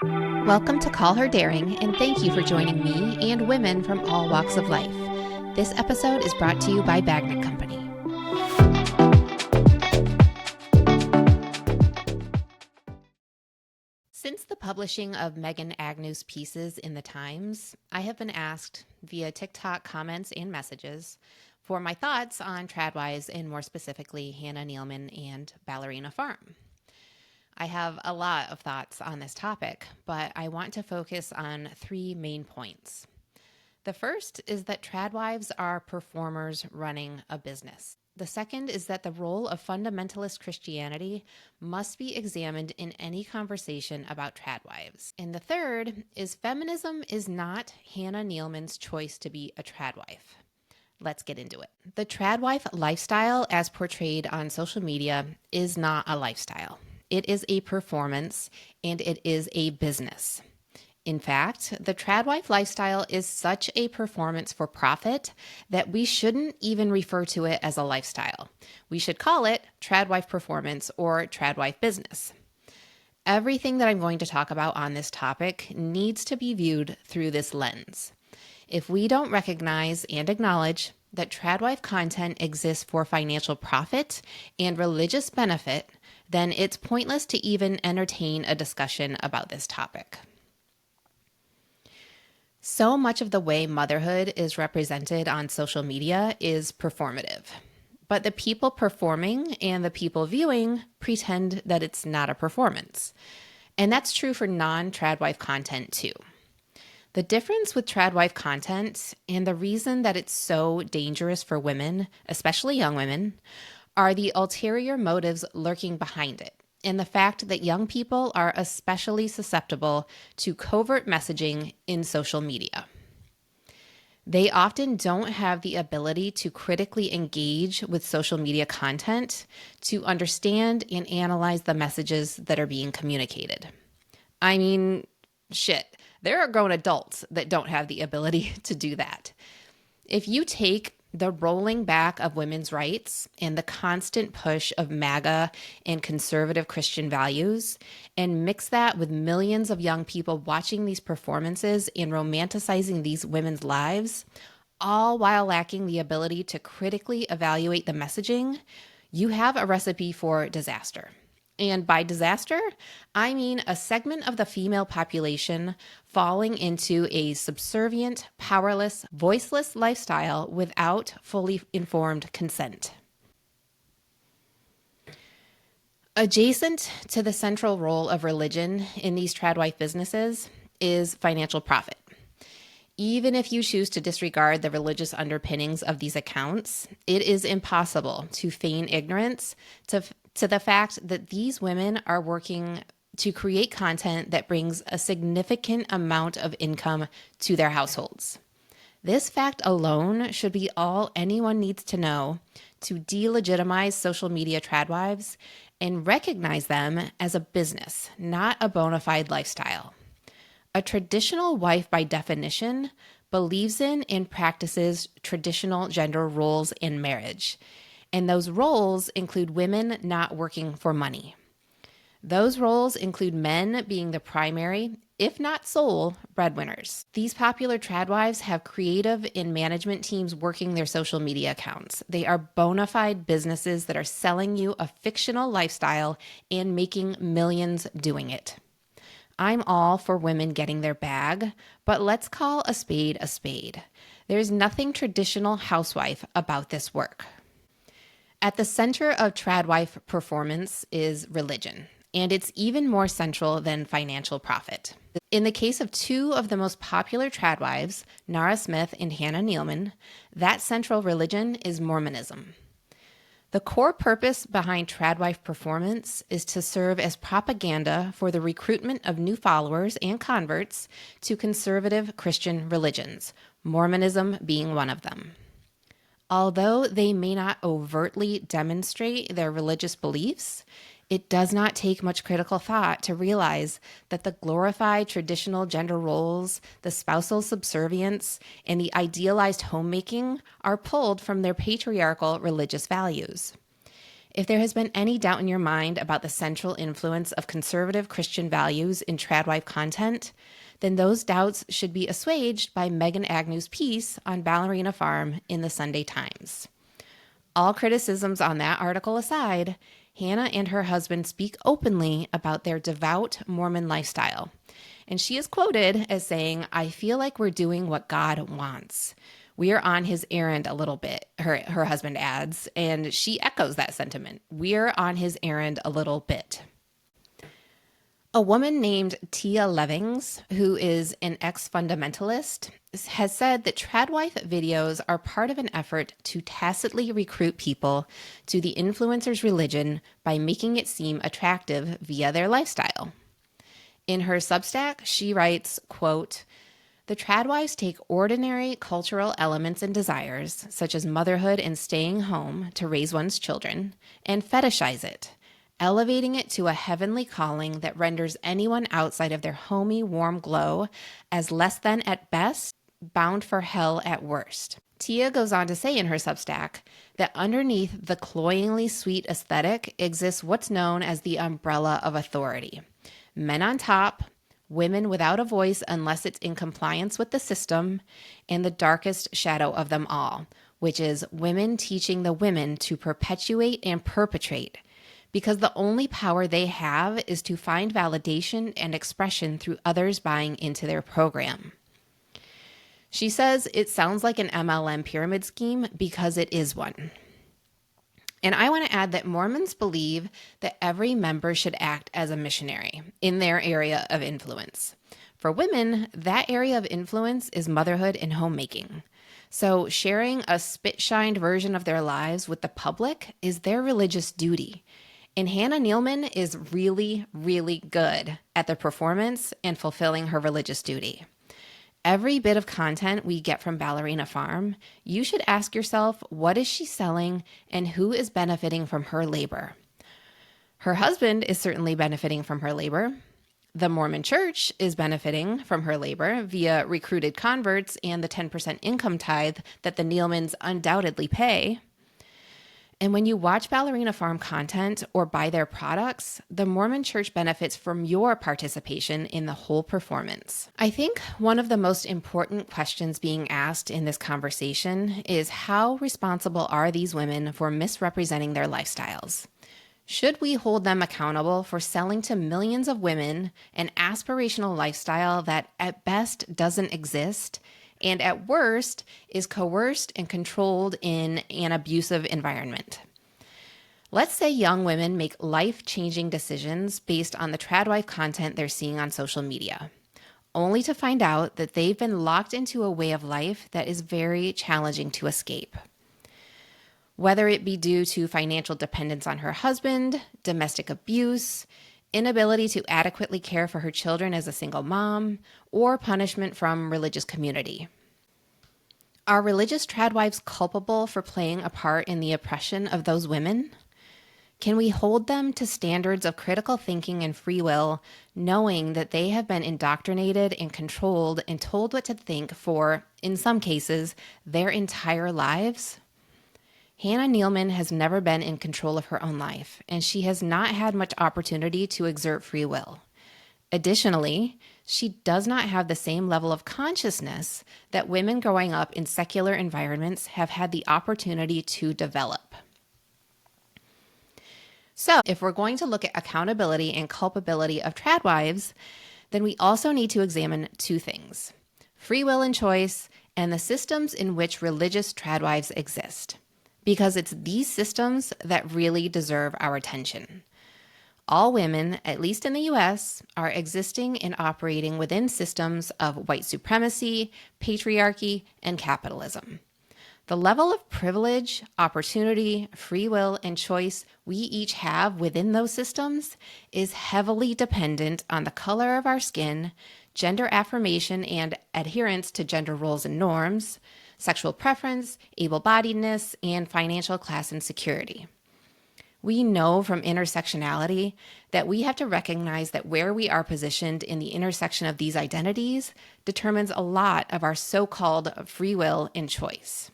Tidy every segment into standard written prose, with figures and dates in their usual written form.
Welcome to Call Her Daring, and thank you for joining me and women from all walks of life. This episode is brought to you by Bagnet Company. Since the publishing of Megan Agnew's pieces in the Times, I have been asked via TikTok comments and messages for my thoughts on Tradwives and more specifically Hannah Nealman and Ballerina Farm. I have a lot of thoughts on this topic, but I want to focus on three main points. The first is that Tradwives are performers running a business. The second is that the role of fundamentalist Christianity must be examined in any conversation about Tradwives. And the third is feminism is not Hannah Nealman's choice to be a Tradwife. Let's get into it. The Tradwife lifestyle, as portrayed on social media, is not a lifestyle. It is a performance, and it is a business. In fact, the Tradwife lifestyle is such a performance for profit that we shouldn't even refer to it as a lifestyle. We should call it Tradwife performance or Tradwife business. Everything that I'm going to talk about on this topic needs to be viewed through this lens. If we don't recognize and acknowledge that Tradwife content exists for financial profit and religious benefit, then it's pointless to even entertain a discussion about this topic. So much of the way motherhood is represented on social media is performative, but the people performing and the people viewing pretend that it's not a performance. And that's true for non-Tradwife content too. The difference with Tradwife content and the reason that it's so dangerous for women, especially young women, are the ulterior motives lurking behind it, and the fact that young people are especially susceptible to covert messaging in social media. They often don't have the ability to critically engage with social media content to understand and analyze the messages that are being communicated. I mean, shit, there are grown adults that don't have the ability to do that. If you take the rolling back of women's rights and the constant push of MAGA and conservative Christian values, and mix that with millions of young people watching these performances and romanticizing these women's lives, all while lacking the ability to critically evaluate the messaging, you have a recipe for disaster. And by disaster, I mean a segment of the female population falling into a subservient, powerless, voiceless lifestyle without fully informed consent. Adjacent to the central role of religion in these Tradwife businesses is financial profit. Even if you choose to disregard the religious underpinnings of these accounts, it is impossible to feign ignorance to the fact that these women are working to create content that brings a significant amount of income to their households. This fact alone should be all anyone needs to know to delegitimize social media Tradwives and recognize them as a business, not a bona fide lifestyle. A traditional wife, by definition, believes in and practices traditional gender roles in marriage. And those roles include women not working for money. Those roles include men being the primary, if not sole, breadwinners. These popular Tradwives have creative and management teams working their social media accounts. They are bona fide businesses that are selling you a fictional lifestyle and making millions doing it. I'm all for women getting their bag, but let's call a spade a spade. There's nothing traditional housewife about this work. At the center of Tradwife performance is religion, and it's even more central than financial profit. In the case of two of the most popular Tradwives, Nara Smith and Hannah Nealman, that central religion is Mormonism. The core purpose behind Tradwife performance is to serve as propaganda for the recruitment of new followers and converts to conservative Christian religions, Mormonism being one of them. Although they may not overtly demonstrate their religious beliefs, it does not take much critical thought to realize that the glorified traditional gender roles, the spousal subservience, and the idealized homemaking are pulled from their patriarchal religious values. If there has been any doubt in your mind about the central influence of conservative Christian values in Tradwife content, then those doubts should be assuaged by Megan Agnew's piece on Ballerina Farm in the Sunday Times. All criticisms on that article aside, Hannah and her husband speak openly about their devout Mormon lifestyle. And she is quoted as saying, "I feel like we're doing what God wants. We are on his errand a little bit," her husband adds, and she echoes that sentiment. "We're on his errand a little bit." A woman named Tia Levings, who is an ex-fundamentalist, has said that Tradwife videos are part of an effort to tacitly recruit people to the influencer's religion by making it seem attractive via their lifestyle. In her Substack, she writes, quote, "The Tradwives take ordinary cultural elements and desires, such as motherhood and staying home to raise one's children, and fetishize it, elevating it to a heavenly calling that renders anyone outside of their homey, warm glow as less than at best, bound for hell at worst." Tia goes on to say in her Substack that underneath the cloyingly sweet aesthetic exists what's known as the umbrella of authority. Men on top, women without a voice unless it's in compliance with the system, and the darkest shadow of them all, which is women teaching the women to perpetuate and perpetrate, because the only power they have is to find validation and expression through others buying into their program. She says it sounds like an MLM pyramid scheme because it is one. And I want to add that Mormons believe that every member should act as a missionary in their area of influence. For women, that area of influence is motherhood and homemaking. So sharing a spit-shined version of their lives with the public is their religious duty. And Hannah Nealman is really, really good at the performance and fulfilling her religious duty. Every bit of content we get from Ballerina Farm, you should ask yourself, what is she selling and who is benefiting from her labor? Her husband is certainly benefiting from her labor. The Mormon Church is benefiting from her labor via recruited converts and the 10% income tithe that the Nealmans undoubtedly pay. And when you watch Ballerina Farm content or buy their products, the Mormon Church benefits from your participation in the whole performance. I think one of the most important questions being asked in this conversation is how responsible are these women for misrepresenting their lifestyles? Should we hold them accountable for selling to millions of women an aspirational lifestyle that at best doesn't exist and at worst is coerced and controlled in an abusive environment? Let's say young women make life-changing decisions based on the Tradwife content they're seeing on social media, only to find out that they've been locked into a way of life that is very challenging to escape. Whether it be due to financial dependence on her husband, domestic abuse, inability to adequately care for her children as a single mom, or punishment from religious community. Are religious Tradwives culpable for playing a part in the oppression of those women? Can we hold them to standards of critical thinking and free will, knowing that they have been indoctrinated and controlled and told what to think for, in some cases, their entire lives? Hannah Nealman has never been in control of her own life, and she has not had much opportunity to exert free will. Additionally, she does not have the same level of consciousness that women growing up in secular environments have had the opportunity to develop. So, if we're going to look at accountability and culpability of Tradwives, then we also need to examine two things: free will and choice, and the systems in which religious Tradwives exist. Because it's these systems that really deserve our attention. All women, at least in the US, are existing and operating within systems of white supremacy, patriarchy, and capitalism. The level of privilege, opportunity, free will, and choice we each have within those systems is heavily dependent on the color of our skin, gender affirmation and adherence to gender roles and norms, sexual preference, able-bodiedness, and financial class and security. We know from intersectionality that we have to recognize that where we are positioned in the intersection of these identities determines a lot of our so-called free will and choice.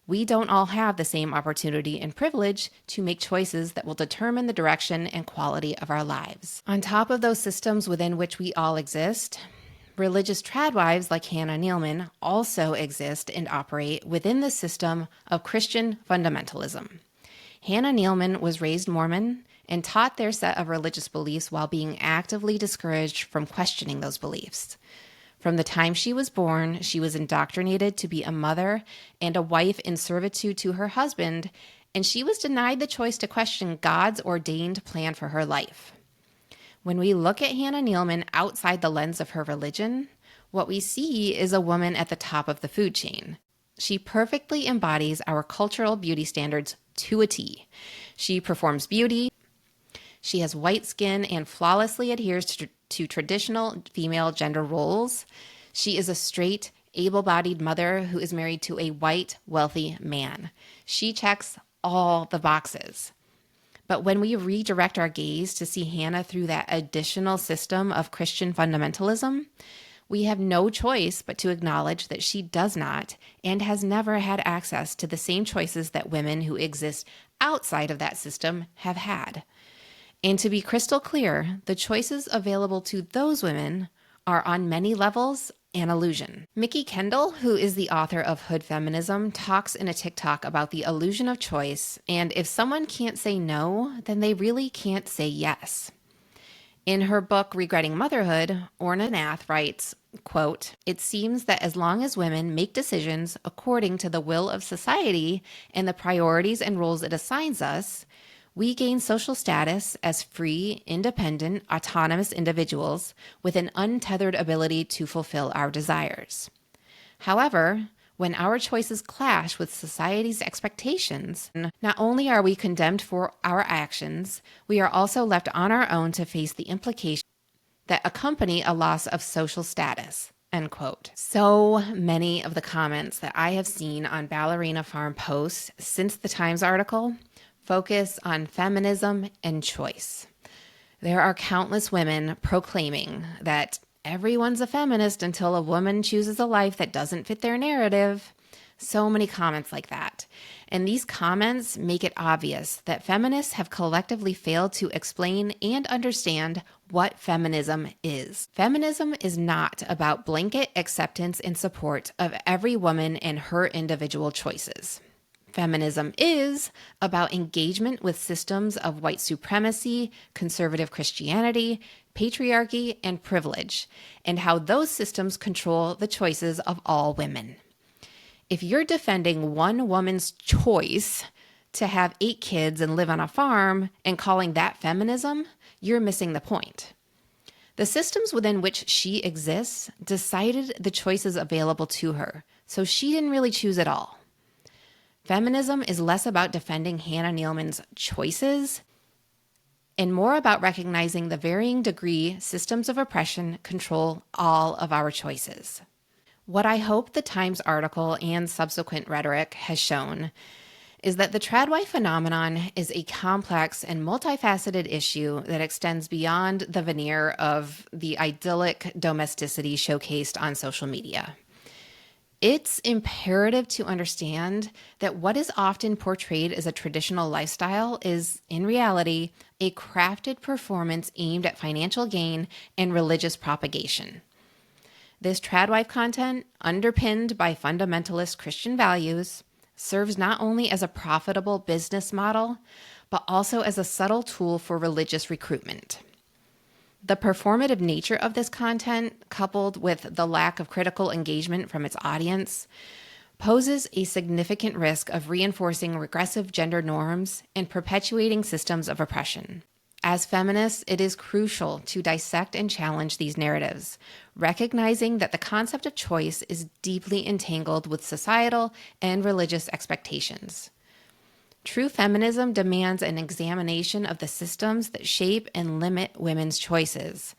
We don't all have the same opportunity and privilege to make choices that will determine the direction and quality of our lives. On top of those systems within which we all exist, religious tradwives like Hannah Nealman also exist and operate within the system of Christian fundamentalism. Hannah Nealman was raised Mormon and taught their set of religious beliefs while being actively discouraged from questioning those beliefs. From the time she was born, she was indoctrinated to be a mother and a wife in servitude to her husband, and she was denied the choice to question God's ordained plan for her life. When we look at Hannah Nealman outside the lens of her religion, what we see is a woman at the top of the food chain. She perfectly embodies our cultural beauty standards to a T. She performs beauty. She has white skin and flawlessly adheres to traditional female gender roles. She is a straight, able-bodied mother who is married to a white, wealthy man. She checks all the boxes. But when we redirect our gaze to see Hannah through that additional system of Christian fundamentalism, we have no choice but to acknowledge that she does not and has never had access to the same choices that women who exist outside of that system have had. And to be crystal clear, the choices available to those women are on many levels an illusion. Mickey Kendall, who is the author of Hood Feminism, talks in a TikTok about the illusion of choice, and if someone can't say no, then they really can't say yes. In her book, Regretting Motherhood, Orna Nath writes, quote, "It seems that as long as women make decisions according to the will of society and the priorities and roles it assigns us, we gain social status as free, independent, autonomous individuals with an untethered ability to fulfill our desires. However, when our choices clash with society's expectations, not only are we condemned for our actions, we are also left on our own to face the implications that accompany a loss of social status." End quote. So many of the comments that I have seen on Ballerina Farm posts since the Times article focus on feminism and choice. There are countless women proclaiming that everyone's a feminist until a woman chooses a life that doesn't fit their narrative. So many comments like that. And these comments make it obvious that feminists have collectively failed to explain and understand what feminism is. Feminism is not about blanket acceptance and support of every woman and her individual choices. Feminism is about engagement with systems of white supremacy, conservative Christianity, patriarchy, and privilege, and how those systems control the choices of all women. If you're defending one woman's choice to have 8 kids and live on a farm and calling that feminism, you're missing the point. The systems within which she exists decided the choices available to her, so she didn't really choose at all. Feminism is less about defending Hannah Nealman's choices and more about recognizing the varying degree systems of oppression control all of our choices. What I hope the Times article and subsequent rhetoric has shown is that the Tradwife phenomenon is a complex and multifaceted issue that extends beyond the veneer of the idyllic domesticity showcased on social media. It's imperative to understand that what is often portrayed as a traditional lifestyle is, in reality, a crafted performance aimed at financial gain and religious propagation. This Tradwife content, underpinned by fundamentalist Christian values, serves not only as a profitable business model, but also as a subtle tool for religious recruitment. The performative nature of this content, coupled with the lack of critical engagement from its audience, poses a significant risk of reinforcing regressive gender norms and perpetuating systems of oppression. As feminists, it is crucial to dissect and challenge these narratives, recognizing that the concept of choice is deeply entangled with societal and religious expectations. True feminism demands an examination of the systems that shape and limit women's choices,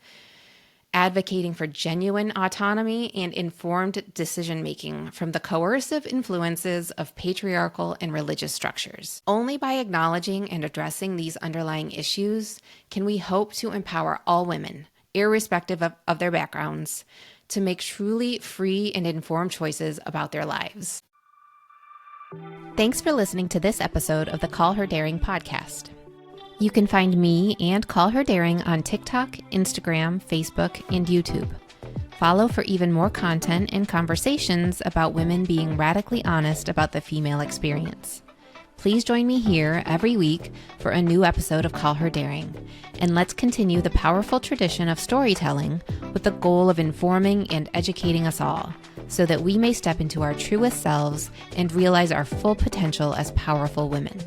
advocating for genuine autonomy and informed decision-making from the coercive influences of patriarchal and religious structures. Only by acknowledging and addressing these underlying issues can we hope to empower all women, irrespective of their backgrounds, to make truly free and informed choices about their lives. Thanks for listening to this episode of the Call Her Daring podcast. You can find me and Call Her Daring on TikTok, Instagram, Facebook, and YouTube. Follow for even more content and conversations about women being radically honest about the female experience. Please join me here every week for a new episode of Call Her Daring, and let's continue the powerful tradition of storytelling with the goal of informing and educating us all, so that we may step into our truest selves and realize our full potential as powerful women.